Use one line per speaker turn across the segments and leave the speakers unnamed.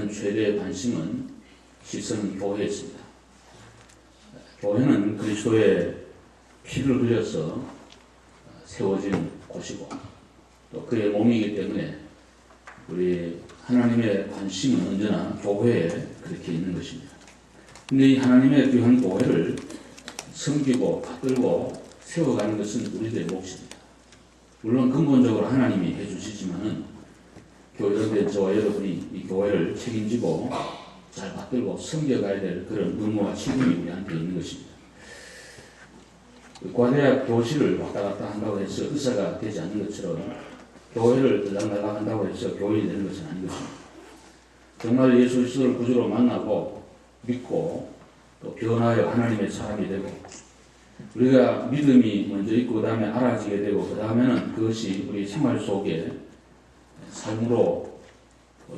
받는 최대의 관심은 시선은 교회였습니다. 교회는 그리스도의 피를 흘려서 세워진 곳이고 또 그의 몸이기 때문에 우리 하나님의 관심은 언제나 교회에 그렇게 있는 것입니다. 근데 이 하나님의 귀한 교회를 섬기고 받들고 세워가는 것은 우리들의 몫입니다. 물론 근본적으로 하나님이 해주시지만은 교회는 된 저와 여러분이 이 교회를 책임지고 잘 받들고 섬겨가야 될 그런 의무와 책임이 우리한테 있는 것입니다. 과대학 교실을 왔다 갔다 한다고 해서 의사가 되지 않는 것처럼 교회를 들락날락 한다고 해서 교인이 되는 것은 아닌 것입니다. 정말 예수 그리스도를 구주로 만나고 믿고 또 변화하여 하나님의 사람이 되고 우리가 믿음이 먼저 있고 그 다음에 알아지게 되고 그 다음에는 그것이 우리 생활 속에 삶으로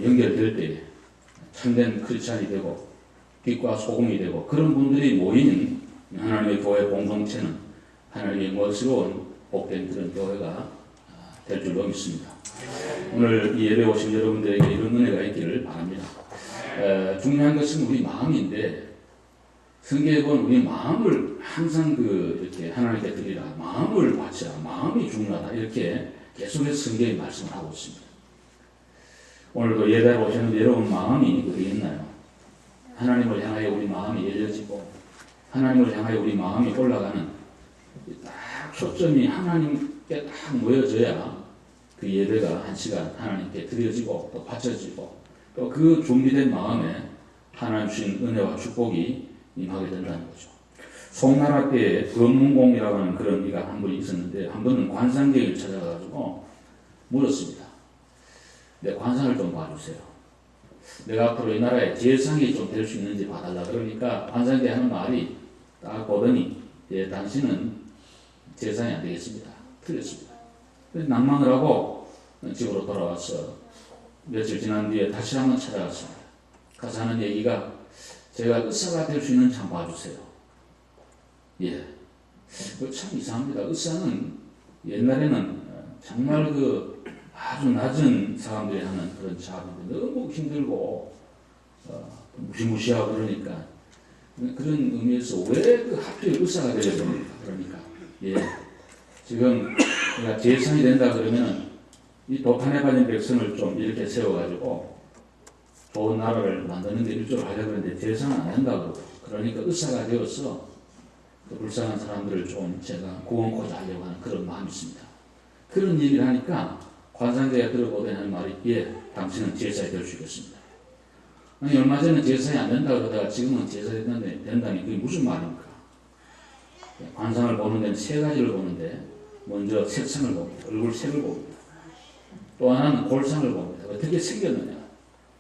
연결될 때 참된 크리스찬이 되고 빛과 소금이 되고 그런 분들이 모인 하나님의 교회 공동체는 하나님의 멋스러운 복된 그런 교회가 될 줄로 믿습니다. 오늘 이 예배 오신 여러분들에게 이런 은혜가 있기를 바랍니다. 중요한 것은 우리 마음인데 성경에 보면 우리 마음을 항상 이렇게 하나님께 드리라, 마음을 바치라, 마음이 중요하다 이렇게 계속해서 성경이 말씀을 하고 있습니다. 오늘도 예배로 오셨는데 여러분 마음이 어디 있나요? 하나님을 향하여 우리 마음이 열려지고 하나님을 향하여 우리 마음이 올라가는 딱 초점이 하나님께 딱 모여져야 그 예배가 한 시간 하나님께 드려지고 또 바쳐지고 또 그 준비된 마음에 하나님 주신 은혜와 축복이 임하게 된다는 거죠. 송나라 때에 검문공이라고 하는 그런 이가 한 분이 있었는데 한 번은 관상객을 찾아가지고 물었습니다. 내 관상을 좀 봐주세요. 내가 앞으로 이 나라에 재상이 좀 될 수 있는지 봐달라 그러니까 관상객이 하는 말이 딱 보더니 예, 당신은 재상이 안 되겠습니다. 틀렸습니다. 낭망을 하고 집으로 돌아와서 며칠 지난 뒤에 다시 한번 찾아갔습니다. 가서 하는 얘기가 제가 의사가 될 수 있는지 한번 봐주세요. 예. 참 이상합니다. 의사는 옛날에는 정말 아주 낮은 사람들이 하는 그런 작업인데 너무 힘들고 무시무시하고 그러니까 그런 의미에서 왜 하필 의사가 되려 됩니까? 그러니까 예. 지금 내가 재상이 된다 그러면 이 도탄에 빠진 백성을 좀 이렇게 세워가지고 좋은 나라를 만드는 데 일조를 하려고 하는데 재상은 안 된다고 그러니까 의사가 되어서 그 불쌍한 사람들을 좀 제가 구원코자 하려고 하는 그런 마음이 있습니다. 그런 얘기를 하니까 관상제가 들어보더니 하는 말이 예, 당신은 제사에 될 수 있겠습니다. 아니 얼마 전에 제사에 안 된다 그러다가 지금은 제사에 된다니 그게 무슨 말입니까? 관상을 보는 데는 세 가지를 보는데 먼저 색상을 봅니다. 얼굴 색을 봅니다. 또 하나는 골상을 봅니다. 어떻게 생겼느냐.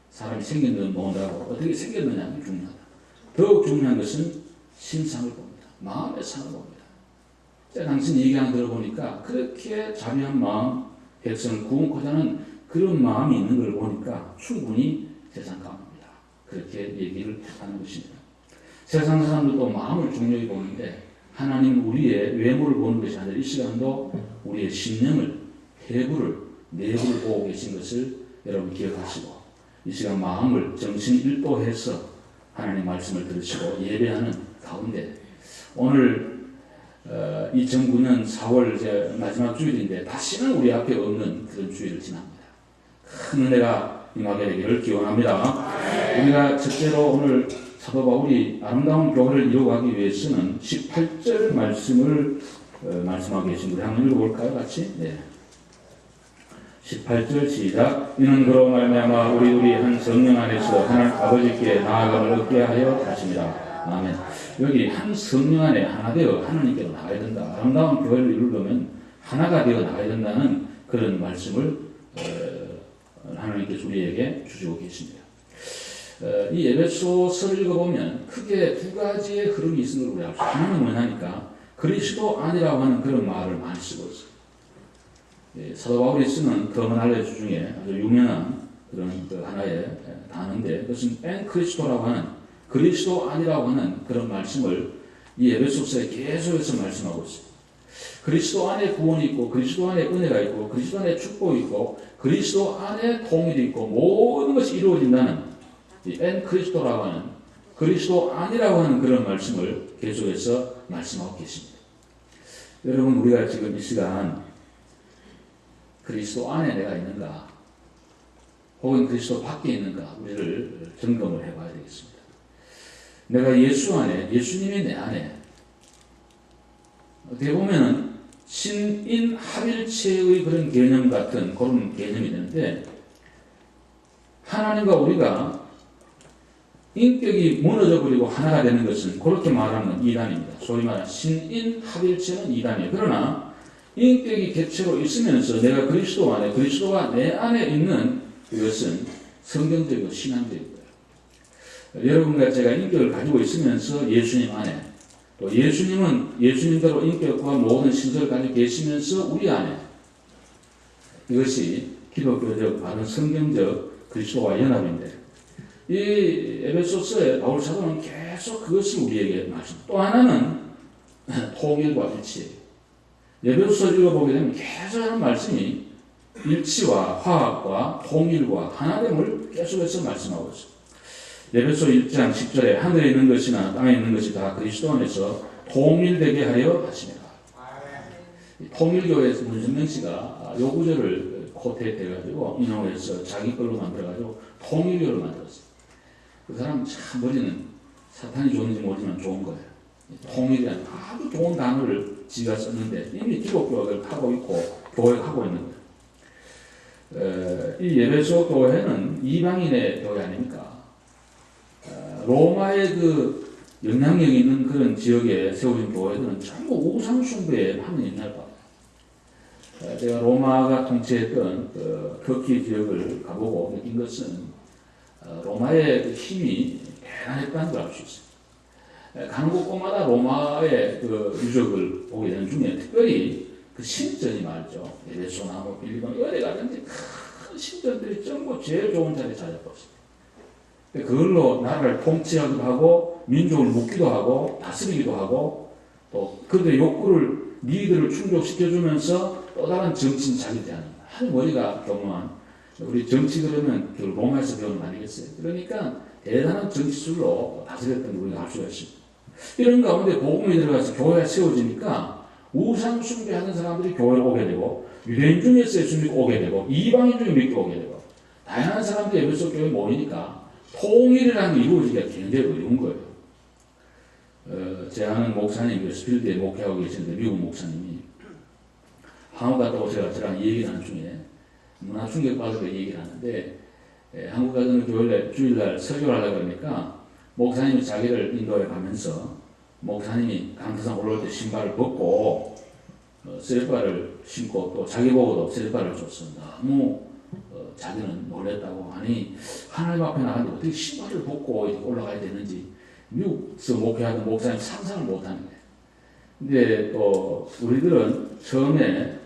사람이 생긴 건 뭐라고 어떻게 생겼느냐가 중요하다. 더욱 중요한 것은 신상을 봅니다. 마음의 상을 봅니다. 제가 당신 얘기하는 들어보니까 그렇게 자비한 마음, 백성을 구원코자 하는 그런 마음이 있는 걸 보니까 충분히 세상 가능합니다. 그렇게 얘기를 하는 것입니다. 세상 사람들도 마음을 중요히 보는데 하나님은 우리의 외모를 보는 것이 아니라 이 시간도 우리의 심령을, 해부를, 내부를 보고 계신 것을 여러분 기억하시고 이 시간 마음을 정신 일도해서 하나님의 말씀을 들으시고 예배하는 가운데 오늘 2009년 4월 이제 마지막 주일인데 다시는 우리 앞에 없는 그런 주일을 지납니다. 큰 은혜가 임하게 되기를 기원합니다. 우리가 첫째로 오늘 사도 바울이 아름다운 교회를 이루어가기 위해서는 18절 말씀을 말씀하고 계신 우리 한번 읽어볼까요? 같이? 네. 18절 시작. 이는 그로 말미암아 우리 한 성령 안에서 하나님 아버지께 나아감을 얻게 하여 하십니다. 아멘. 여기 한 성령 안에 하나 되어 하나님께로 나가야 된다. 아름다운 교회를 이루려면 하나가 되어 나가야 된다는 그런 말씀을 하나님께서 우리에게 주시고 계십니다. 이 에베소서를 읽어보면 크게 두 가지의 흐름이 있는 걸 우리 알수 있습니다. 하나는 뭐냐니까 그리스도 안이라고 하는 그런 말을 많이 쓰고 있어요. 사도 바울이 쓰는 거먼할레주 중에 아주 유명한 그런 하나의 단어인데 그것은 엔 크리스토라고 하는 그리스도 안이라고 하는 그런 말씀을 이 에베소서에 계속해서 말씀하고 있어요. 그리스도 안에 구원이 있고 그리스도 안에 은혜가 있고 그리스도 안에 축복이 있고 그리스도 안에 통일이 있고 모든 것이 이루어진다는 엔 그리스도라고 하는 그리스도 아니라고 하는 그런 말씀을 계속해서 말씀하고 계십니다. 여러분, 우리가 지금 이 시간 그리스도 안에 내가 있는가 혹은 그리스도 밖에 있는가 우리를 점검을 해봐야 되겠습니다. 내가 예수 안에, 예수님이 내 안에, 어떻게 보면은 신인 합일체의 그런 개념 같은 그런 개념이 되는데, 하나님과 우리가 인격이 무너져 버리고 하나가 되는 것은 그렇게 말하는 건 이단입니다. 소위 말하는 신인 합일체는 이단이에요. 그러나 인격이 객체로 있으면서 내가 그리스도 안에, 그리스도가 내 안에 있는 이것은 성경적이고 신앙적이고요. 여러분과 제가 인격을 가지고 있으면서 예수님 안에, 또 예수님은 예수님대로 인격과 모든 신설을 가지고 계시면서 우리 안에, 이것이 기독교적 바른 성경적 그리스도와 연합인데, 이 에베소서의 바울 사도는 계속 그것을 우리에게 말씀합니다. 또 하나는 통일과 일치예요. 에베소서 읽어보게 되면 계속 하는 말씀이 일치와 화합과 통일과 하나됨을 계속해서 말씀하고 있습니다. 에베소 1장 10절에 하늘에 있는 것이나 땅에 있는 것이 다 그리스도 안에서 통일되게 하려 하시니라. 통일교회에서 문선명 씨가 요 구절을 코트해가지고 인용해서 자기 걸로 만들어가지고 통일교를 만들었어요. 그 사람 참 머리는 사탄이 좋은지 모르지만 좋은 거예요. 통일이라는 아주 좋은 단어를 지가 썼는데 이미 기독교를 하고 있고 교회를 하고 있는 거예요. 이 에베소 교회는 이방인의 교회 아닙니까? 로마의 그 영향력 있는 그런 지역에 세워진 교회들은 전부 우상 숭배에 하는 영향을 받아요. 제가 로마가 통치했던 그 터키 지역을 가보고 느낀 것은 로마의 그 힘이 대단했다는 걸 알 수 있어요. 가는 곳곳마다 로마의 그 유적을 보게 되는 중에 특별히 그 신전이 말이죠. 에베소나 뭐 빌리본 어디 가든지 큰 신전들이 전부 제일 좋은 자리에 자리 잡고 있습니다. 그걸로 나라를 통치하기도 하고 민족을 묶기도 하고 다스리기도 하고 또 그들의 욕구를 니들을 충족시켜주면서 또 다른 정치인 자기 대하는 아주 머리가 교묘한 우리 정치 그러면 로마에서 배우는 거 아니겠어요? 그러니까 대단한 정치술로 다스렸던 걸 우리가 알 수가 있습니다. 이런 가운데 복음이 들어가서 교회가 세워지니까 우상 숭배하는 사람들이 교회에 오게 되고 유대인 중에서 예수 믿고 오게 되고 이방인 중에 믿고 오게 되고 다양한 사람들이 에베소 교회에 모이니까 통일이라는 게 이루어지기가 굉장히 어려운 거예요. 제 아는 목사님이 스필드에 목회하고 계시는데 미국 목사님이 한국 갔다 오셔서 저랑 얘기를 하는 중에 문화 충격받아서 얘기를 하는데 한국 가서는 교회 주일날 설교를 하려고 그러니까 목사님이 자기를 인도에 가면서 목사님이 강대상 올라올 때 신발을 벗고 셀바를 신고 또 자기 보고도 셀바를 줬습니다. 너무 자기는 놀랬다고. 아니 하나님 앞에 나가는데 어떻게 신발을 벗고 올라가야 되는지 미국에서 목회하던 목사님 상상을 못하는 거예요. 근데 또 우리들은 처음에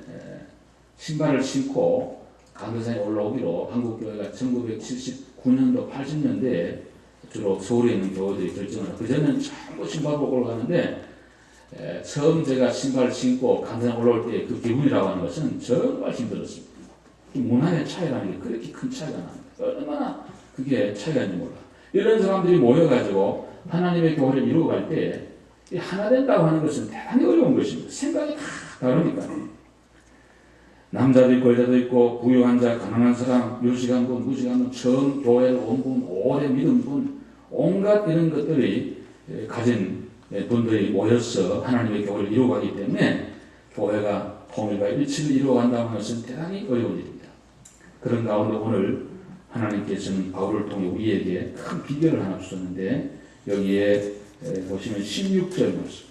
신발을 신고 강대상에 올라오기로 한국교회가 1979년도 80년대에 주로 서울에 있는 교회들이 결정을 하고 그전에는 전부 신발 벗고 올라가는데 처음 제가 신발을 신고 강대상에 올라올 때 그 기분이라고 하는 것은 정말 힘들었습니다. 문화의 차이라는 게 그렇게 큰 차이가 납니다. 얼마나 그게 차이가 있는지 몰라. 이런 사람들이 모여가지고 하나님의 교회를 이루어갈 때 하나 된다고 하는 것은 대단히 어려운 것입니다. 생각이 다 다르니까. 남자도 있고 여자도 있고 부유한 자, 가난한 사람, 유식한 분, 무식한 분, 처음 교회를 온 분, 오래 믿은 분, 온갖 이런 것들이 가진 분들이 모여서 하나님의 교회를 이루어가기 때문에 교회가 통일과 일치를 이루어간다는 것은 대단히 어려운 일입니다. 그런 가운데 오늘 하나님께서는 바울을 통해 우리에게 큰 비결을 하나 주셨는데 여기에 보시면 16절 말씀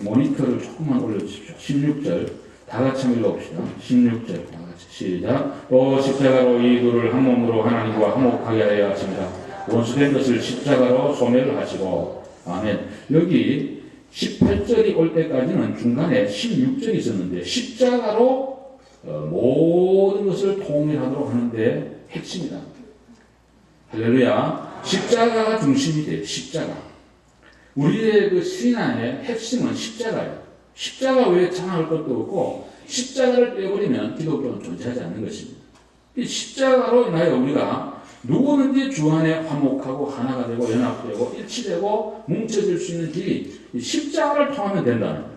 모니터를 조금만 올려주십시오. 16절 다 같이 한번 읽어봅시다. 16절 다 같이 시작. 또 십자가로 이 둘을 한 몸으로 하나님과 화목하게 하여 하십니다. 원수된 것을 십자가로 소멸을 하시고 아멘. 여기 18절이 올 때까지는 중간에 16절이 있었는데 십자가로 모든 것을 통일하도록 하는데 핵심이다. 할렐루야. 십자가가 중심이 돼요. 십자가. 우리의 그 신앙의 핵심은 십자가예요. 십자가 외에 찬양할 것도 없고 십자가를 빼버리면 기독교는 존재하지 않는 것입니다. 이 십자가로 인하여 우리가 누구든지 주 안에 화목하고 하나가 되고 연합되고 일치되고 뭉쳐질 수 있는 길이 십자가를 통하면 된다는 거예요.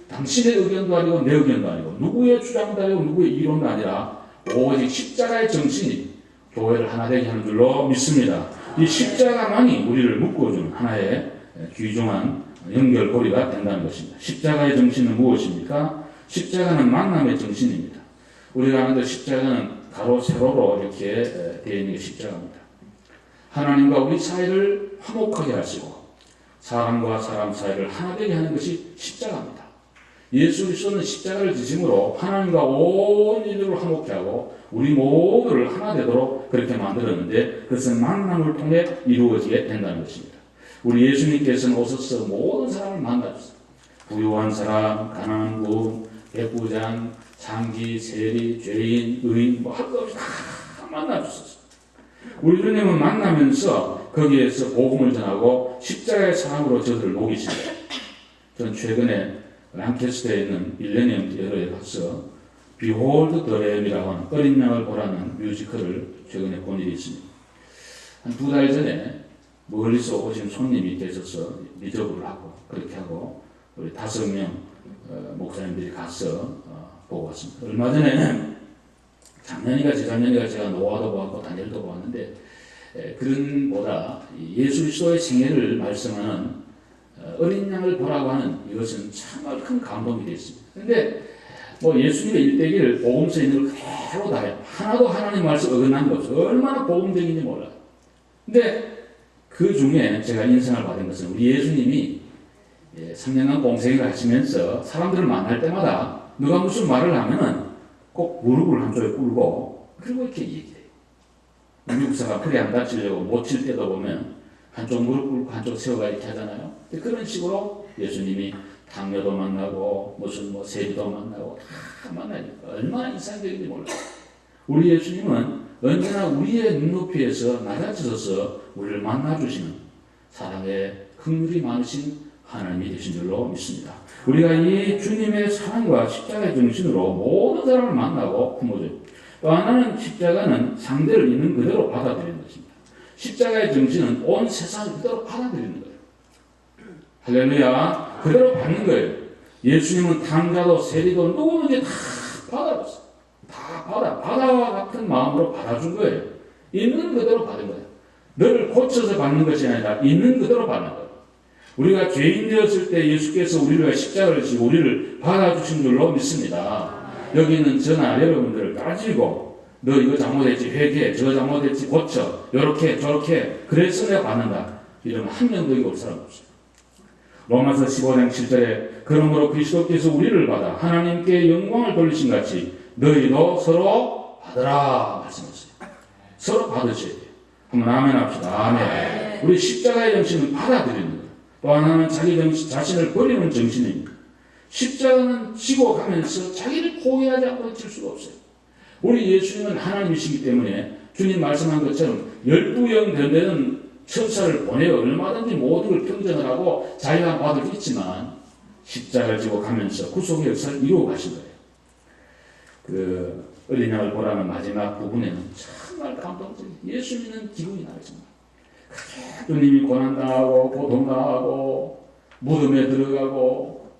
당신의 의견도 아니고 내 의견도 아니고 누구의 주장도 아니고 누구의 이론도 아니라 오직 십자가의 정신이 교회를 하나 되게 하는 줄로 믿습니다. 이 십자가만이 우리를 묶어주는 하나의 귀중한 연결고리가 된다는 것입니다. 십자가의 정신은 무엇입니까? 십자가는 만남의 정신입니다. 우리가 아는 십자가는 가로 세로로 이렇게 되어 있는 게 십자가입니다. 하나님과 우리 사이를 화목하게 하시고 사람과 사람 사이를 하나 되게 하는 것이 십자가입니다. 예수 그리스도는 십자가를 지심으로 하나님과 온 인류를 화목케 하고 우리 모두를 하나 되도록 그렇게 만들었는데 그것은 만남을 통해 이루어지게 된다는 것입니다. 우리 예수님께서는 오셔서 모든 사람을 만나주셨어요. 부유한 사람, 가난한 분, 백부장, 장기, 세리, 죄인, 의인 할 것 없이 다 만나주셨어요. 우리 주님은 만나면서 거기에서 복음을 전하고 십자가의 사랑으로 저들을 녹이십니다. 저는 최근에 랑캐스터에 있는 밀레니엄 티어터에 가서 Behold the Lamb이라고 하는 어린 양을 보라는 뮤지컬을 최근에 본 일이 있습니다. 한 2달 전에 멀리서 오신 손님이 계셔서 리저브를 하고 그렇게 하고 우리 5명 목사님들이 가서 보고 왔습니다. 얼마 전에 작년인가 재작년인가 제가 노아도 보았고 다니엘도 보았는데 그런 보다 예수 그리스도의 생애를 말씀하는 어린 양을 보라고 하는 이것은 정말 큰 감동이 되었습니다. 그런데 뭐 예수님의 일대기를 복음서에 있는 걸 그대로 다 해요. 하나도 하나님 말씀 어긋난 것 없어요. 얼마나 복음적인지 몰라요. 근데 그 중에 제가 인상을 받은 것은 우리 예수님이 3년간 공생애를 하시면서 사람들을 만날 때마다 누가 무슨 말을 하면은 꼭 무릎을 한쪽에 꿇고 그리고 이렇게 얘기해요. 미국사가 허리 안 다치려고 못 칠 때도 보면 한쪽 무릎 꿇고 한쪽 세워가 이렇게 하잖아요. 그런 식으로 예수님이 당뇨도 만나고 무슨 세리도 만나고 다 만나니까 얼마나 인상적인지 몰라요. 우리 예수님은 언제나 우리의 눈높이에서 낮아지셔서 우리를 만나주시는 사랑의 긍휼이 많으신 하나님이 되신 줄로 믿습니다. 우리가 이 주님의 사랑과 십자가의 정신으로 모든 사람을 만나고 품어줘요. 또 하나는 십자가는 상대를 있는 그대로 받아들이는 것입니다. 십자가의 정신은 온 세상을 그대로 받아들이는 거예요. 할렐루야. 그대로 받는 거예요. 예수님은 탕자도 세리도 누구든지 다 받아줬어요. 다 바다와 같은 마음으로 받아준 거예요. 있는 그대로 받은 거예요. 너를 고쳐서 받는 것이 아니라 있는 그대로 받는 거예요. 우리가 죄인 되었을 때 예수께서 우리를 십자가를 지고 우리를 받아주신 줄로 믿습니다. 여기 있는 저나 여러분들을 가지고 너 이거 잘못했지 회개해, 저거 잘못했지 고쳐, 요렇게 저렇게 그래서 내가 받는다. 이러면 한 명도 이거 올 사람 없어요. 로마서 15장 7절에 그러므로 그리스도께서 우리를 받아 하나님께 영광을 돌리신 같이 너희도 서로 받으라 말씀하셨어요. 서로 받으셔야 돼요. 한번 아멘 합시다. 아멘. 우리 십자가의 정신은 받아들이는 거예요. 또 하나는 자기 자신을 버리는 정신입니다. 십자가는 지고 가면서 자기를 포기하지 않고 질 수가 없어요. 우리 예수님은 하나님이시기 때문에 주님 말씀한 것처럼 12영 되는 천사를 보내어 얼마든지 모든 걸 평정을 하고 자기가 받을 수 있지만 십자가를 지고 가면서 구속의 역사를 이루어 가신 거예요. 그 어린 양을 보라는 마지막 부분에는 정말 감동적인 예수 믿는 기분이 나요. 정말. 주님이 고난당하고 고통당하고 무덤에 들어가고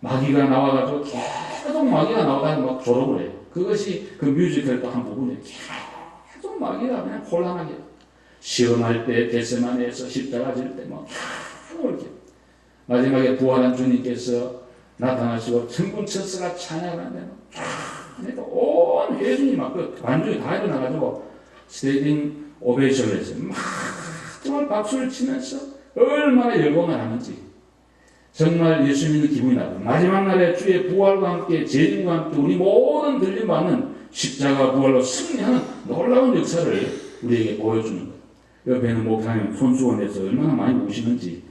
마귀가 나와가지고 계속 마귀가 나오다가 막 졸업을 해요. 그것이 그 뮤지컬 또 한 부분이에요. 계속 마귀가 그냥 곤란하게 시험할 때 겟세마네에서 십자가 질 때 막 계속 이렇게 마지막에 부활한 주님께서 나타나시고 천군 천사가 찬양을 하는데 그러니까 온 회중이 막 그 관중이 다 일어나가지고 스테이딩 오베이션을 했어요. 막 정말 박수를 치면서 얼마나 열광을 하는지 정말 예수 믿는 기분이 나고 마지막 날에 주의 부활과 함께 재림과 함께 우리 모든 들림받는 십자가 부활로 승리하는 놀라운 역사를 우리에게 보여주는 거예요. 옆에는 목사님 손수건에서 얼마나 많이 우시는지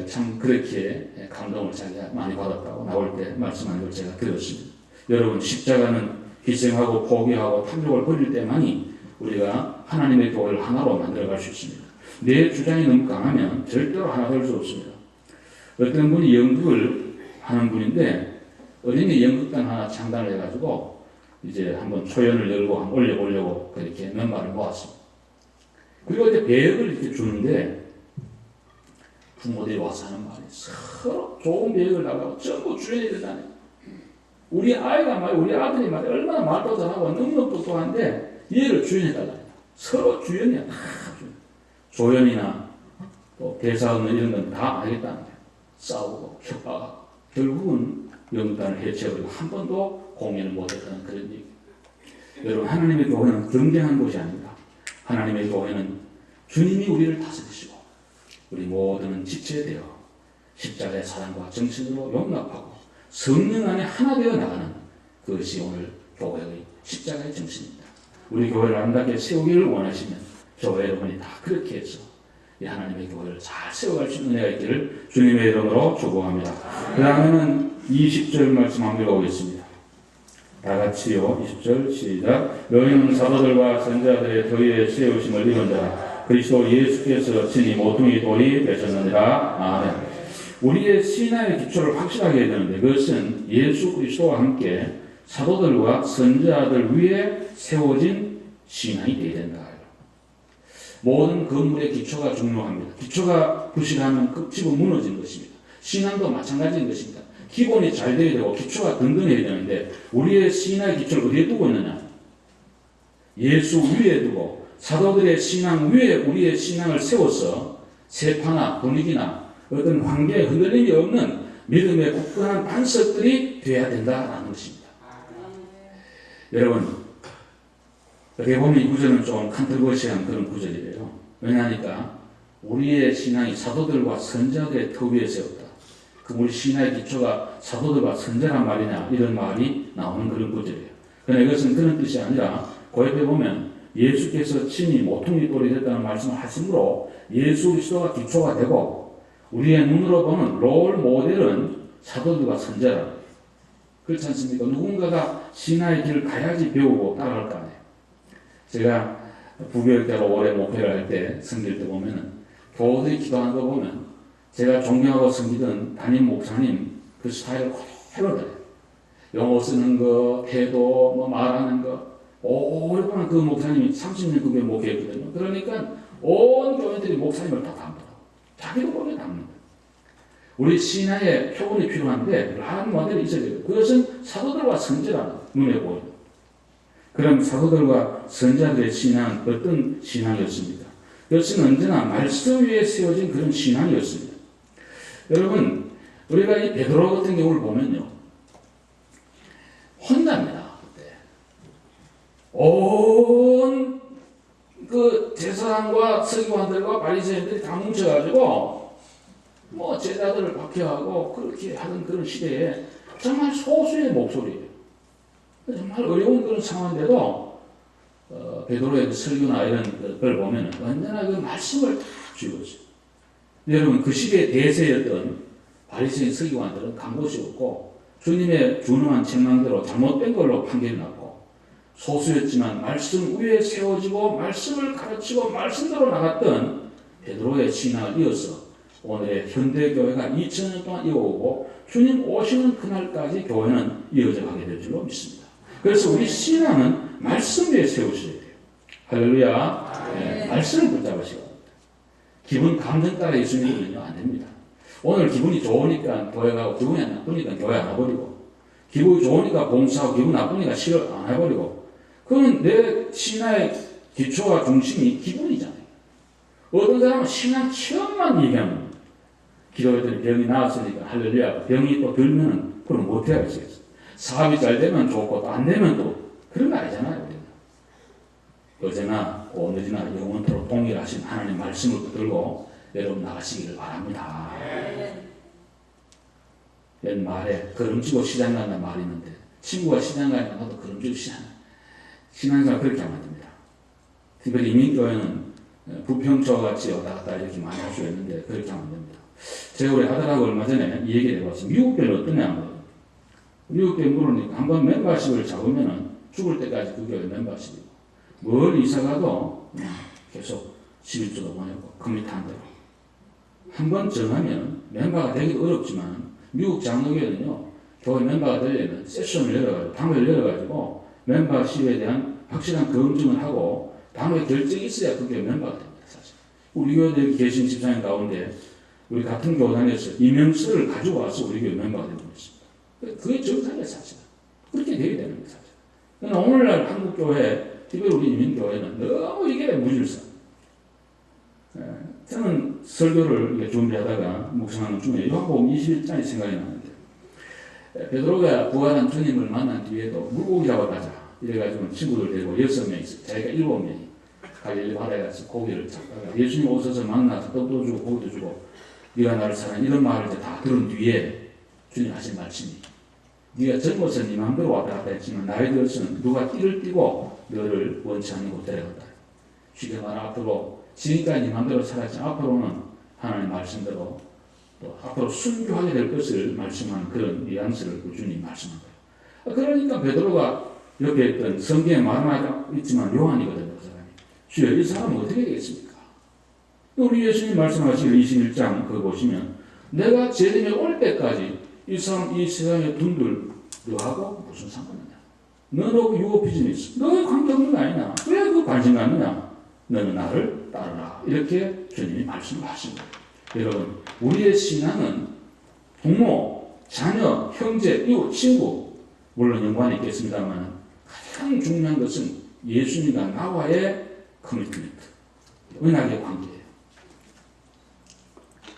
참 그렇게 감동을 자기가 많이 받았다고 나올 때 말씀하는 걸 제가 들었습니다. 여러분 십자가는 희생하고 포기하고 탐욕을 버릴 때만이 우리가 하나님의 교회를 하나로 만들어갈 수 있습니다. 내 주장이 너무 강하면 절대로 하나 될 수 없습니다. 어떤 분이 연극을 하는 분인데 어린이 연극단 하나 창단을 해가지고 이제 한번 초연을 열고 한번 올려보려고 그렇게 멤버를 모았습니다. 그리고 이제 배역을 이렇게 주는데 부모들이 와서 하는 말이 서로 좋은 배역을 달라고 전부 주연이 되잖아요. 우리 아이가 말이야, 우리 아들이 말이야, 얼마나 말도 잘하고 너무너무 똑똑한데 얘를 주연해달라. 서로 주연이야. 다 주연. 조연이나 또 대사 없는 이런 건 다 알겠다는 거예요. 싸우고 협박하고 결국은 영단을 해체해버리고 한 번도 공연을 못했다는 그런 얘기. 여러분, 하나님의 교회는 경쟁한 곳이 아닙니다. 하나님의 교회는 주님이 우리를 다스리시고 우리 모두는 지체되어 십자가의 사랑과 정신으로 용납하고 성령 안에 하나 되어 나가는 그것이 오늘 교회의 십자가의 정신입니다. 우리 교회를 아름답게 세우기를 원하시면 저와 여러분이 다 그렇게 해서 이 하나님의 교회를 잘 세워갈 수 있는 은혜가 있기를 주님의 이름으로 축복합니다. 그 다음에는 20절 말씀 한번 읽어보겠습니다. 다 같이요. 20절 시작. 너희는 사도들과 선지자들의 더위에 세우심을 입은 자라 그리스도 예수께서 친히 모퉁이 돌이 되셨느니라. 아멘. 우리의 신앙의 기초를 확실하게 해야 되는데 그것은 예수 그리스도와 함께 사도들과 선지자들 위에 세워진 신앙이 되어야 된다. 모든 건물의 기초가 중요합니다. 기초가 부실하면 그 집은 무너진 것입니다. 신앙도 마찬가지인 것입니다. 기본이 잘 되어야 되고 기초가 든든해야 되는데 우리의 신앙의 기초를 어디에 두고 있느냐? 예수 위에 두고 사도들의 신앙 위에 우리의 신앙을 세워서 세파나 분위기나 어떤 환경에 흔들림이 없는 믿음의 굳건한 반석들이 되어야 된다라는 것입니다. 여러분, 어떻게 보면 이 구절은 좀 컨트로버시한 그런 구절이에요. 왜냐하니까 우리의 신앙이 사도들과 선지자들의 터 위에 세웠다. 그럼 우리 신앙의 기초가 사도들과 선지자란 말이냐 이런 말이 나오는 그런 구절이에요. 그러나 이것은 그런 뜻이 아니라 고백해 보면 예수께서 친히 모퉁이 돌이 됐다는 말씀을 하심으로 예수 그리스도가 기초가 되고 우리의 눈으로 보는 롤 모델은 사도들과 선지자라. 그렇지 않습니까? 누군가가 신앙의 길을 가야지 배우고 따라갈 거 아니에요. 제가 부교육자로 오래 목회를 할 때 섬길 때 보면은 교우들이 기도하는 거 보면 제가 존경하고 섬기던 담임 목사님 그 스타일을 그대로 돼요. 영어 쓰는 거, 태도, 뭐 말하는 거 오랫동안 그 목사님이 30년 그 교회 목회했거든요. 그러니까 온 교회들이 목사님을 다 닮더라고요. 자기도 모르게 닮는 거예요. 우리 신앙에 표본이 필요한데 라는 모델이 있어야 돼요. 그것은 사도들과 선지자라는 눈에 보이는. 그럼 사도들과 선지자들의 신앙은 어떤 신앙이었습니까? 그것은 언제나 말씀 위에 세워진 그런 신앙이었습니다. 여러분, 우리가 이 베드로 같은 경우를 보면요, 혼자입니다. 온 그 제사장과 서기관들과 바리새인들이 다 뭉쳐가지고 뭐 제자들을 박해하고 그렇게 하는 그런 시대에 정말 소수의 목소리예요. 정말 어려운 그런 상황인데도 베드로의 그 설교나 이런 걸 보면 언제나 그 말씀을 다 쥐고 있어요. 여러분, 그 시대의 대세였던 바리새인 서기관들은 간 곳이 없고 주님의 준엄한 책망대로 잘못된 걸로 판결이 났고 소수였지만 말씀 위에 세워지고 말씀을 가르치고 말씀대로 나갔던 베드로의 신앙을 이어서 오늘의 현대교회가 2000년 동안 이어오고 주님 오시는 그날까지 교회는 이어져 가게 될 줄로 믿습니다. 그래서 우리 신앙은 말씀 위에 세우셔야 돼요. 할렐루야. 네, 말씀을 붙잡으셔야 합니다. 기분 감정 따라 예수 믿으면 안 됩니다. 오늘 기분이 좋으니까 교회 가고 기분이 안 나쁘니까 교회 안 와버리고 기분이 좋으니까 봉사하고 기분 나쁘니까 싫어 안 해버리고 그건 내 신앙의 기초와 중심이 기분이잖아요. 어떤 사람은 신앙 체험만 얘기하면 기도했더니 병이 나았으니까 할렐루야. 병이 또 들면은 그럼 못 해야겠어요. 사업이 잘 되면 좋고 또 안 되면 또 그런 거 아니잖아요. 우리는. 어제나 오늘이나 영원토록 동일하신 하나님 말씀을 붙들고 여러분 나가시기를 바랍니다. 옛 말에 걸음지고 시장 간다는 말이 있는데 친구가 시장 가니까 나도 걸음지고 시장 가. 신앙생활 그렇게 하면 안 됩니다. 특별히 이민교회는 부평초와 같이 왔다 갔다 이렇게 많이 할 수 있는데 그렇게 하면 안 됩니다. 제가 우리 아들하고 얼마 전에 이 얘기를 해봤어요. 미국 교회는 어떠냐? 미국 교회 물으니까 한번 멤버십을 잡으면 죽을 때까지 그 교회 멤버십이고 뭘 이사가도 계속 11조도 보내고 커밋한 대로 한번 정하면 멤버가 되기도 어렵지만 미국 장로교회는요 교회 멤버가 되려면 세션을 열어가지고 방을 열어가지고 멤버십에 대한 확실한 검증을 하고 당의 결정이 있어야 그게 멤버가 됩니다. 사실 우리 교회들 계신 집사님 가운데 우리 같은 교단에서 이명서를 가지고 와서 우리 교회 멤버가 되고 있습니다. 그게 정상이에요. 사실 그렇게 되어야 되는 거예요. 사실. 그러나 오늘날 한국교회 특별히 우리 이민교회는 너무 이게 무질서. 저는 설교를 준비하다가 묵상하는 중에 요한복음 21장이 생각이 나는데 베드로가 부활한 주님을 만난 뒤에도 물고기 잡아 가자 이래가지고 친구들 데리고 6명이 있어요. 자기가 7명이 갈릴리 바다에 가서 고기를 잡다가 예수님 오셔서 만나서 떡도 주고 고기도 주고 네가 나를 사랑해 이런 말을 이제 다 들은 뒤에 주님 하신 말씀이 네가 젊어서 네 맘대로 왔다 갔다 했지만 나이 들어서는 누가 띠를 띠고 너를 원치 않는 곳 데려간다. 쉽게 말하면 앞으로 지금까지 네 맘대로 살았지 앞으로는 하나님의 말씀대로 또 앞으로 순교하게 될 것을 말씀하는 그런 뉘앙스를 주님 말씀한 거예요. 그러니까 베드로가 옆에 있던 성경에 말은 있지만 요한이거든요. 그 사람이. 주여 이 사람은 어떻게 되겠습니까? 우리 예수님 말씀하신 21장 그거 보시면 내가 재림에 올 때까지 이 사람 이 세상에 둔들 너하고 무슨 상관이냐? 너하고 유호 비즈니스 너 관계없는 거 아니냐? 왜 그 관심 갖느냐? 너는 나를 따르라. 이렇게 주님이 말씀을 하신 거예요. 여러분 우리의 신앙은 부모, 자녀, 형제, 이웃, 친구 물론 연관이 있겠습니다만 가장 중요한 것은 예수님과 나와의 커미트먼트, 은하의 관계예요.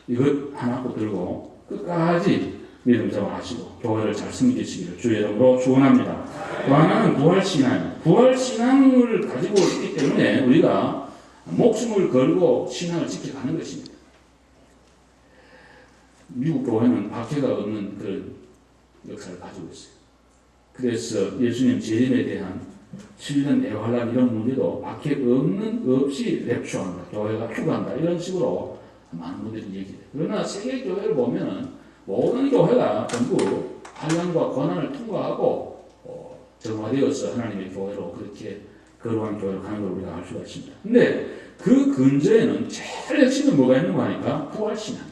이것 하나 붙들고 끝까지 믿음 생활하시고 교회를 잘 섬기시기를 주의 이름으로 축원합니다. 또 하나는 부활신앙. 부활신앙을 가지고 있기 때문에 우리가 목숨을 걸고 신앙을 지켜가는 것입니다. 미국 교회는 박해가 없는 그런 역사를 가지고 있어요. 그래서 예수님 재림에 대한 7년 대환란 이런 문제도 박해 없이 랩추한다, 교회가 휴가한다 이런 식으로 많은 분들이 얘기해요. 그러나 세계 교회를 보면은 모든 교회가 전부 환란과 고난을 통과하고 정화되어서 하나님의 교회로 그렇게 거룩한 교회로 가는 걸 우리가 알 수가 있습니다. 근데 그 근저에는 제일 핵심은 뭐가 있는 거 아니까? 부활신앙.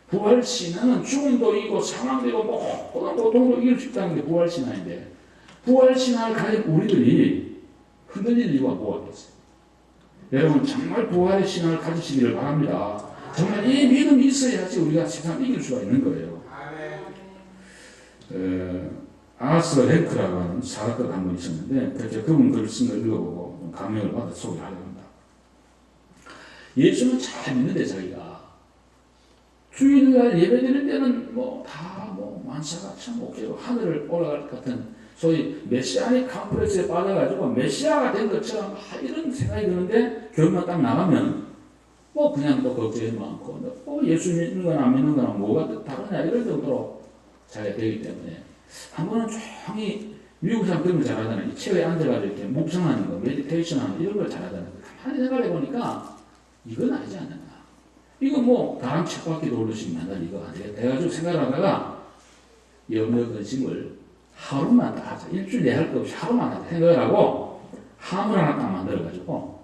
부활신앙은 죽음도 이기고 상황도 이기고 모든 고통도 이길 수 있다는 게 부활신앙인데 부활신앙을 가진 우리들이 흔들릴 이유가 뭐가 있겠어요? 여러분 정말 부활의 신앙을 가지시기를 바랍니다. 정말 이 믿음이 있어야지 우리가 세상을 이길 수가 있는 거예요. 아서 랭크라고 하는 사학가가 한 분 있었는데 그분 글을 쓴 걸 읽어보고 감명을 받아 소개하려고 합니다. 예수는 잘 믿는데 자기가 주일날 예배드릴 때는 다 만사가 참 오케이로 하늘을 올라갈 것 같은 소위 메시아닉 컴플렉스에 빠져가지고 메시아가 된 것처럼 이런 생각이 드는데 교회만 딱 나가면 그냥 또 걱정이 많고 예수 믿는 거나 안 믿는 거나 뭐가 다르냐 이런 정도로 자기가 되기 때문에 한 번은 조용히 미국 사람 그런 거 잘하잖아요. 이 체어에 앉아가지고 이렇게 묵상하는 거, 메디테이션 하는 거 이런 걸 잘하잖아요. 가만히 생각해 보니까 이건 아니지 않는가. 이거 다른 책밖에 돌리시면 맨날 이거 안 되겠다 해가지고 생각하다가 염려 근심을 하루만 딱 하자. 일주일 내에 할 거 없이 하루만 하자 생각을 하고 함을 하나 딱 만들어가지고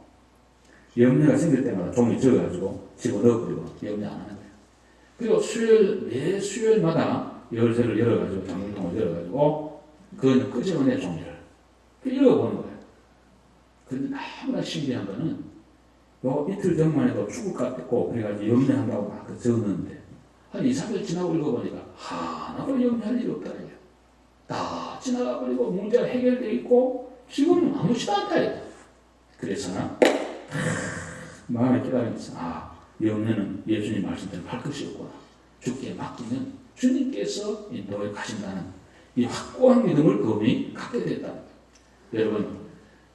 염려가 생길 때마다 종이 적어가지고 집어넣어버리고 염려 안 하는 거예요. 그리고 매 수요일마다 열쇠를 열어가지고 장물통을 열어가지고 그거는 끄집어내 종이를 읽어보는 거예요. 근데 너무나 신기한 거는 이틀 전만 해도 죽을 것 같고 그래가지고 염려한다고 막 적었는데 한 2, 3일 지나고 읽어보니까 하나도 염려할 일이 없다는 거예요. 다 지나가버리고 문제가 해결되어 있고 지금은 아무렇지도 않다. 그래서 마음에 깨달으면서 염려는 예수님 말씀대로 할 것이 없구나. 주께 맡기면 주님께서 인도에 가신다는 이 확고한 믿음을 그분이 갖게 됐다. 여러분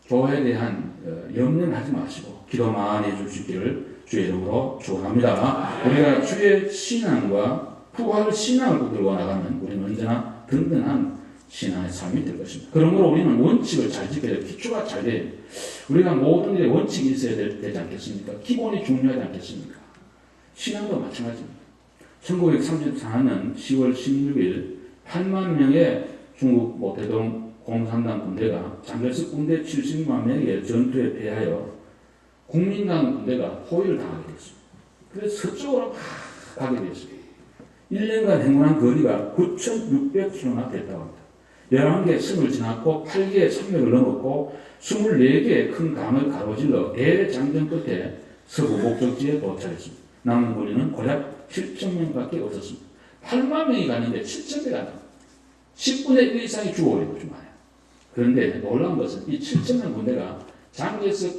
교회에 대한 염려는 하지 마시고 기도 많이 해주시기를 주의 이름으로 축원합니다. 우리가 주의 신앙과 부활 신앙을 붙들고 나가면 우리는 언제나 든든한 신앙의 삶이 될 것입니다. 그러므로 우리는 원칙을 잘 지켜야 돼요. 기초가 잘 돼요. 우리가 모든 일에 원칙이 있어야 되지 않겠습니까? 기본이 중요하지 않겠습니까? 신앙도 마찬가지입니다. 1934년 10월 16일 8만 명의 중국 대동 공산당 군대가 장개석 군대 70만 명의 전투에 패하여 국민당 군대가 포위를 당하게 됐습니다. 그래서 서쪽으로 막 가게 됐어요. 1년간 행군한 거리가 9,600km나 됐다고 합니다. 11개의 성을 지났고 8개의 산맥을 넘었고 24개의 큰 강을 가로질러 대장정 끝에 서부 목적지에 도착했습니다. 남은 군인은 고작 7,000명밖에 없었습니다. 8만 명이 갔는데 7,000명이 안 나옵니다. 10분의 1 이상이 죽어버리고 좀 많아요. 그런데 놀라운 것은 이 7,000명 군대가 장개석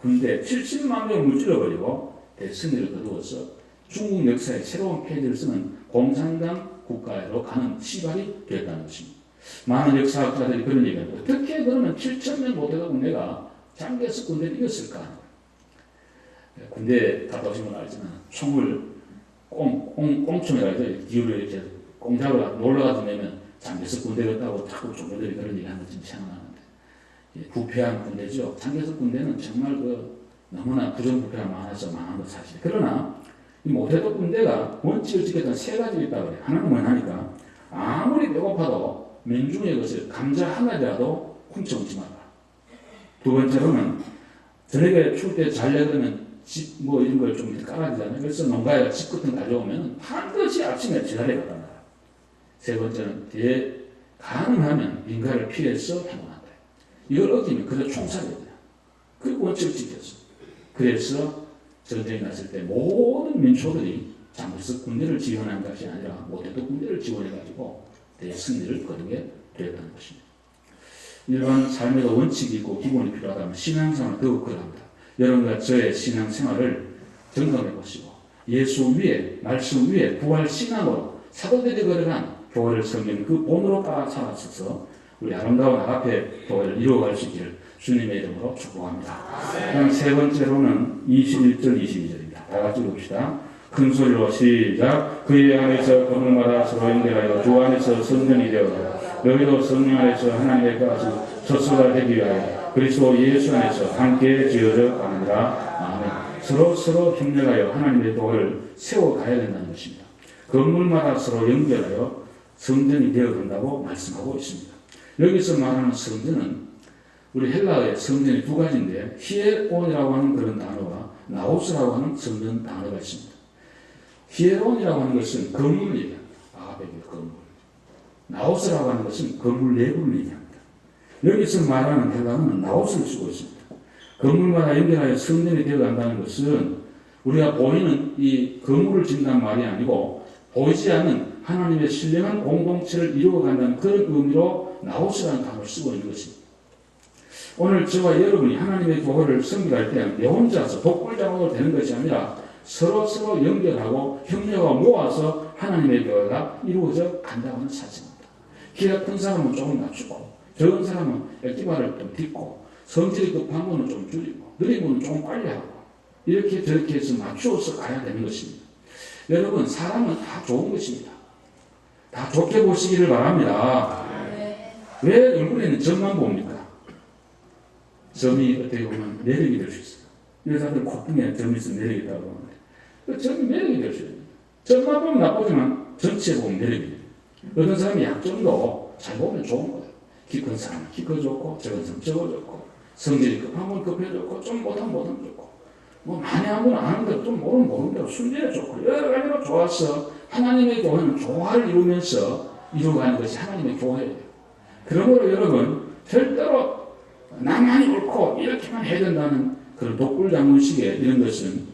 군대 70만 명을 무찔러버리고 대승리를 거두어서 중국 역사의 새로운 페이지를 쓰는 공산당 국가로 가는 시발이 되었다는 것입니다. 많은 역사학자들이 그런 얘기합니다. 어떻게 그러면 7,000명 모태가 군대가 장개석 군대를 이겼을까? 군대 갔다 오신 분 알지만 총을 꽁총이라 해서 기울여 이렇게 꽁잡으로 놀러가서 내면 장개석 군대였다고 자꾸 종교들이 그런 얘기 하는 거 좀 생각나는데 부패한 군대죠. 장개석 군대는 정말 너무나 부정부패가 많아서 망한 것 사실. 그러나 이 모태도 군대가 원칙을 지켰던 세 가지가 있다고 그래요. 하나는 뭐냐니까 아무리 배고파도 민중의 것을 감자 하나라도 훔쳐오지 마라. 두 번째로는 저녁에 추울 때 자려면 집 이런 걸 좀 깔아주잖아요. 그래서 농가에 집 같은 거 가져오면 반드시 아침에 제자리에 갖다 놔라. 세 번째는 가능하면 민가를 피해서 행동한다. 이걸 어기면 그저 총살이 돼요. 그 원칙을 지켰어. 그래서 전쟁이 났을 때 모든 민초들이 장개석 군대를 지원한 것이 아니라 모태도 군대를 지원해가지고 대승리를 거두게 되었다는 것입니다. 일반 삶에도 원칙이 있고 기본이 필요하다면 신앙생활은 더욱 그러합니다. 여러분과 저의 신앙생활을 점검해 보시고 예수 위에 말씀 위에 부활 신앙으로 사도들이 걸어간 교회를 섬기는 그 본으로 따라서서 우리 아름다운 아가페 교회를 이루어갈 수 있기를 주님의 이름으로 축복합니다. 그럼 세 번째로는 21절 22절입니다. 다 같이 봅시다. 큰 소리로 시작. 그의 안에서 건물마다 서로 연결하여 주 안에서 성전이 되어 너희도 성령 안에서 하나님의 같이 서서가 되기 위하여 그리스도 예수 안에서 함께 지어져 가느니라. 아멘. 서로 협력하여 하나님의 도를 세워가야 된다는 것입니다. 건물마다 서로 연결하여 성전이 되어 간다고 말씀하고 있습니다. 여기서 말하는 성전은 우리 헬라어의 성전이 두 가지인데 히에론이라고 하는 그런 단어와 나우스라고 하는 성전 단어가 있습니다. 히에론이라고 하는 것은 건물을 얘기합니다. 아베의 건물. 나우스라고 하는 것은 건물 내부를 얘기합니다. 여기서 말하는 헬라어는 나우스를 쓰고 있습니다. 건물마다 연결하여 성전이 되어간다는 것은 우리가 보이는 이 건물을 짓는다는 말이 아니고 보이지 않는 하나님의 신령한 공동체를 이루어간다는 그런 의미로 나우스라는 단어를 쓰고 있는 것입니다. 오늘 저와 여러분이 하나님의 교회를 섬기할 때 내 혼자서 독불장으로 되는 것이 아니라 서로 연결하고 협력하고 모아서 하나님의 교회가 이루어져 간다고 하는 사실입니다. 키가 큰 사람은 조금 낮추고 적은 사람은 액기발을 좀 딛고 성질이 급한 거는 좀 줄이고 느린 거는 조금 빨리 하고 이렇게 저렇게 해서 맞추어서 가야 되는 것입니다. 여러분 사람은 다 좋은 것입니다. 다 좋게 보시기를 바랍니다. 왜 얼굴에는 점만 봅니까? 점이 어떻게 보면 매력이 될 수 있어요. 여자들 콧등에 점이 있으면 매력이 있다고 하는데 그 점이 매력이 될 수 있어요. 점만 보면 나쁘지만 전체에 보면 매력이 돼요. 어떤 사람이 약점도 잘 보면 좋은 거예요. 키 큰 사람은 키 커 좋고 적은 사람은 적어 좋고 성질이 급한 건 급해 좋고 좀 못하면 좋고 뭐 많이 한 건 아는 대로 좀 모르는 대로 순진해 좋고 여러 가지로 좋아서 하나님의 교회는 조화를 이루면서 이루어가는 것이 하나님의 교회예요. 그러므로 여러분 절대로 나만이 옳고 이렇게만 해야 된다는 그런 독불장군식의 이런 것은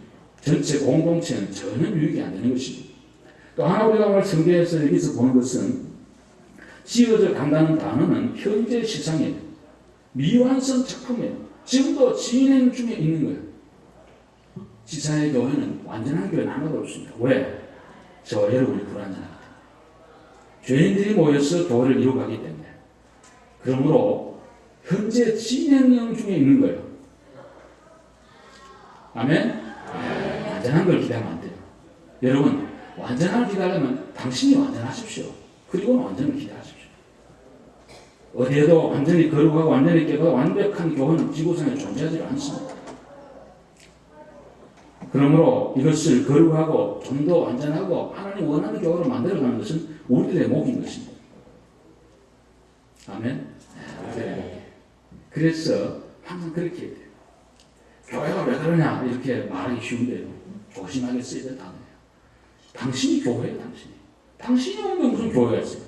전체 공동체는 전혀 유익이 안 되는 것입니다. 또 하나 우리가 오늘 성경에서 여기서 보는 것은 지어져 간다는 단어는 현재 시상이에요. 미완성 작품이에요. 지금도 진행 중에 있는 거예요. 지사의 교회는 완전한 교회는 하나도 없습니다. 왜? 저와 여러분이 불완전하기 때문에. 죄인들이 모여서 교회를 이루어가기 때문에. 그러므로 현재 진행형 중에 있는 거예요. 아멘? 완전한 걸 기대하면 안 돼요. 여러분 완전한 걸 기대하려면 당신이 완전하십시오. 그리고 완전을 기대하십시오. 어디에도 완전히 거룩하고 완전히 깨고 완벽한 교회는 지구상에 존재하지 않습니다. 그러므로 이것을 거룩하고 좀 더 완전하고 하나님 원하는 교회로 만들어가는 것은 우리들의 목인 것입니다. 아멘? 우리들의 목. 그래서 항상 그렇게 해야 돼요. 교회가 왜 그러냐 이렇게 말하기 쉬운데요. 조심하게 써야 될 단어예요. 당신이 교회예요. 당신이 운동 무슨 교회가 있어요.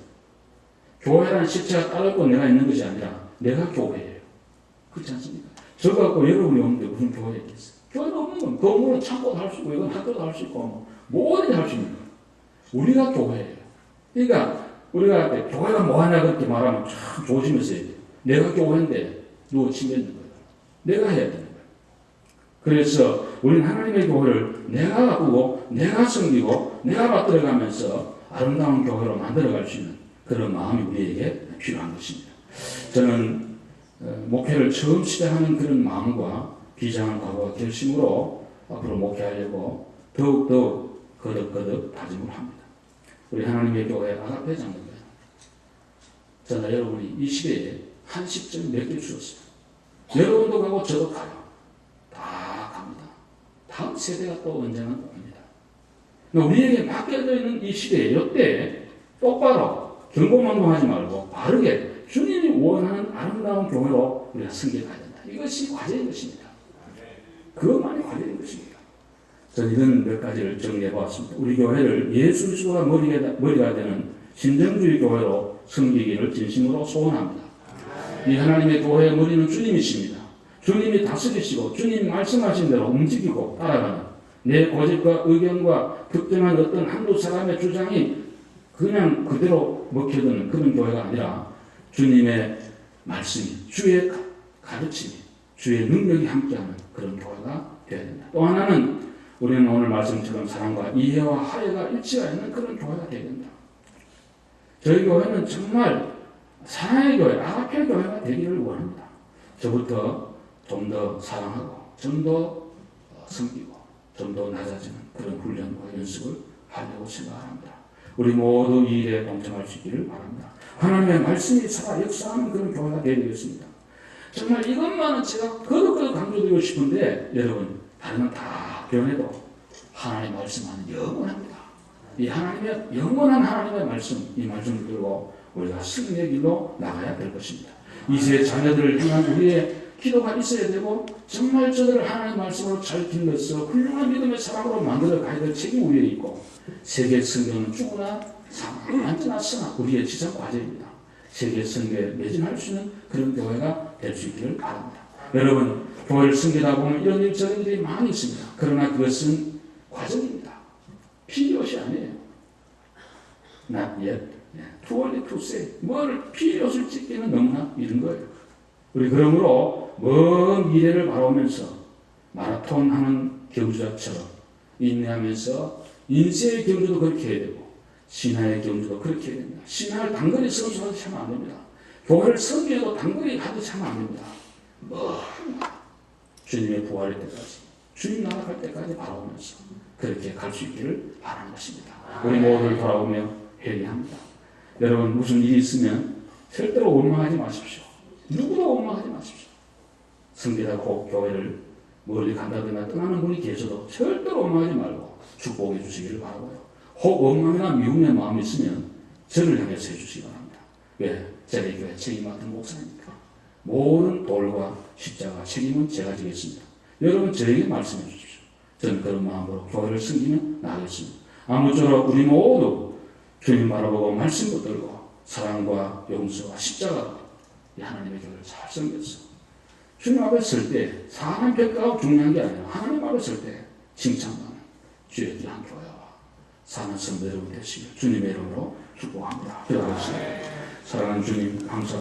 교회라는 실체가 따르고 내가 있는 것이 아니라 내가 교회예요. 그렇지 않습니까? 저 갖고 여러분이 없는데 무슨 교회가 있겠어요? 교회가 없는 건 건물은 창고도 할 수 있고 이건 학교도 할 수 있고 뭐든지 할 수 있는 거예요. 우리가 교회예요. 그러니까 우리가 교회가 뭐하냐 그렇게 말하면 참 조심해서 해야 돼요. 내가 교회인데 누가 침뱉는 거예요. 내가 해야 되는 거예요. 그래서 우리는 하나님의 교회를 내가 가꾸고 내가 섬기고 내가 받들어가면서 아름다운 교회로 만들어갈 수 있는 그런 마음이 우리에게 필요한 것입니다. 저는 목회를 처음 시작하는 그런 마음과 비장한 각오와 결심으로 앞으로 목회하려고 더욱더 거듭거듭 다짐을 합니다. 우리 하나님의 교회 아가페 장로님, 저는 여러분이 이 시대에 한식점 몇 개 주었어요. 여러분도 가고 저도 가요. 다 갑니다. 다음 세대가 또 언젠가 옵니다. 우리에게 맡겨져 있는 이 시대에 이때 똑바로 경고망동하지 말고 바르게 주님이 원하는 아름다운 교회로 우리가 승계가야 된다. 이것이 과제인 것입니다. 그것만이 과제인 것입니다. 저는 이런 몇 가지를 정리해 보았습니다. 우리 교회를 예수 그리스도가 머리가 되는 신정주의 교회로 섬기기를 진심으로 소원합니다. 이 하나님의 교회의 머리는 주님이십니다. 주님이 다스리시고 주님 말씀하신 대로 움직이고 따라가는 내 고집과 의견과 특정한 어떤 한두 사람의 주장이 그냥 그대로 먹혀드는 그런 교회가 아니라 주님의 말씀이 주의 가르침이 주의 능력이 함께하는 그런 교회가 되어야 된다. 또 하나는 우리는 오늘 말씀처럼 사랑과 이해와 화해가 일치가 있는 그런 교회가 되어야 된다. 저희 교회는 정말 사랑의 교회, 아가페 교회가 되기를 원합니다. 저부터 좀 더 사랑하고 좀 더 섬기고 좀 더 낮아지는 그런 훈련과 연습을 하려고 생각합니다. 우리 모두 이 일에 동참할 수 있기를 바랍니다. 하나님의 말씀이 살아 역사하는 그런 교회가 되겠습니다. 정말 이것만은 제가 거듭 강조드리고 싶은데 여러분 다른 건 다 변해도 하나님의 말씀은 영원합니다. 이 하나님의 영원한 하나님의 말씀, 이 말씀을 들고 우리가 승리의 길로 나가야 될 것입니다. 이세 자녀들을 향한 우리의 기도가 있어야 되고 정말 저들을 하나님의 말씀으로 잘 길러서 훌륭한 믿음의 사람으로 만들어 가야 될 책임이 우리에 있고 세계 선교는 죽으나 사나 앉으나 서나 우리의 지상 과제입니다. 세계 선교에 매진할 수 있는 그런 교회가 될 수 있기를 바랍니다. 여러분 교회를 섬기다 보면 이런 일 저런 일이 많이 있습니다. 그러나 그것은 과정입니다. 필요시 아니에요. Not yet. Too early to say. 뭘 필요를 찍기는 너무나 이른 거예요. 우리 그러므로 먼 미래를 바라보면서 마라톤 하는 경주자처럼 인내하면서 인생의 경주도 그렇게 해야 되고 신화의 경주도 그렇게 해야 됩니다. 신화를 단거리 선수하듯이 하면 안 됩니다. 교회를 섬기도 단거리 하듯이 하면 안 됩니다. 주님의 부활할 때까지 주님 나아갈 때까지 바라보면서 그렇게 갈 수 있기를 바라는 것입니다. 우리 모두를 돌아보며 회개합니다. 여러분 무슨 일이 있으면 절대로 원망하지 마십시오. 누구도 원망하지 마십시오. 성계다고 교회를 멀리 간다거나 떠나는 분이 계셔도 절대로 원망하지 말고 축복해 주시기를 바라고요. 혹 원망이나 미움의 마음이 있으면 저를 향해서 해주시기 바랍니다. 왜? 제가 이 교회 책임 맡은 목사니까. 모든 돌과 십자가 책임은 제가 지겠습니다. 여러분 저에게 말씀해 주십시오. 저는 그런 마음으로 교회를 섬기며 나가겠습니다. 아무쪼록 우리 모두 주님 바라보고 말씀 붙들고 사랑과 용서와 십자가로 하나님의 교회를 잘 섬겼어. 주님 앞에 설 때 사람 평가가 중요한 게 아니라 하나님 앞에 설 때 칭찬받는 주의 귀한 교회와 사는 성도 여러분 되시길 주님의 이름으로 축복합니다. 기도하겠습니다. 사랑하는 주님 감사합니다.